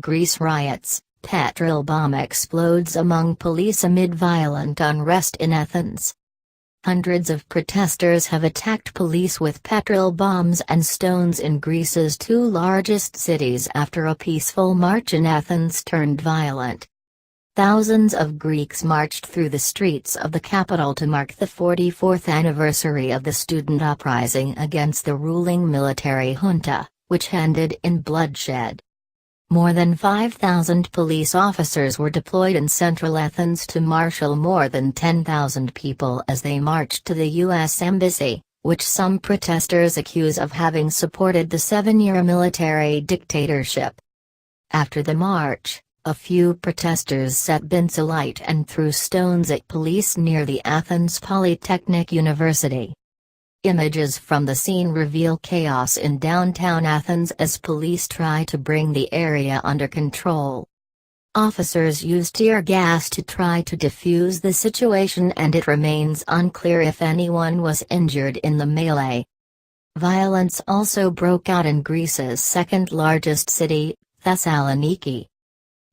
Greece riots, petrol bomb explodes among police amid violent unrest in Athens. Hundreds of protesters have attacked police with petrol bombs and stones in Greece's two largest cities after a peaceful march in Athens turned violent. Thousands of Greeks marched through the streets of the capital to mark the 44th anniversary of the student uprising against the ruling military junta, which ended in bloodshed. More than 5,000 police officers were deployed in central Athens to marshal more than 10,000 people as they marched to the U.S. Embassy, which some protesters accuse of having supported the 7-year military dictatorship. After the march, a few protesters set bins alight and threw stones at police near the Athens Polytechnic University. Images from the scene reveal chaos in downtown Athens as police try to bring the area under control. Officers used tear gas to try to defuse the situation, and it remains unclear if anyone was injured in the melee. Violence also broke out in Greece's second-largest city, Thessaloniki.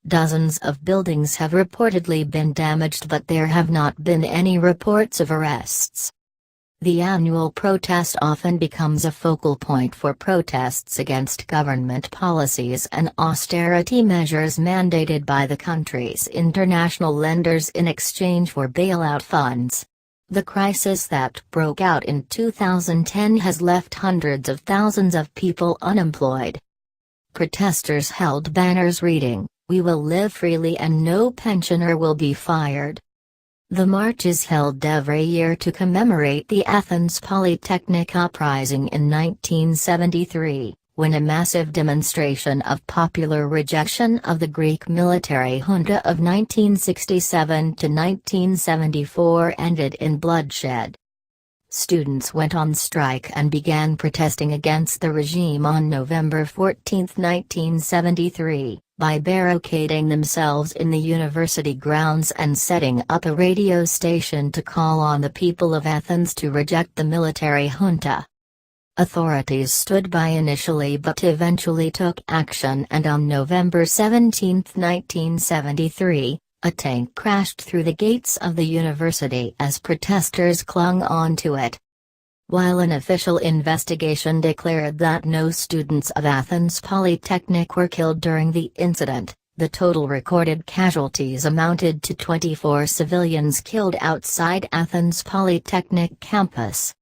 Dozens of buildings have reportedly been damaged, but there have not been any reports of arrests. The annual protest often becomes a focal point for protests against government policies and austerity measures mandated by the country's international lenders in exchange for bailout funds. The crisis that broke out in 2010 has left hundreds of thousands of people unemployed. Protesters held banners reading, "We will live freely and no pensioner will be fired." The march is held every year to commemorate the Athens Polytechnic uprising in 1973, when a massive demonstration of popular rejection of the Greek military junta of 1967 to 1974 ended in bloodshed. Students went on strike and began protesting against the regime on November 14, 1973, by barricading themselves in the university grounds and setting up a radio station to call on the people of Athens to reject the military junta. Authorities stood by initially but eventually took action, and on November 17, 1973, a tank crashed through the gates of the university as protesters clung onto it. While an official investigation declared that no students of Athens Polytechnic were killed during the incident, the total recorded casualties amounted to 24 civilians killed outside Athens Polytechnic campus.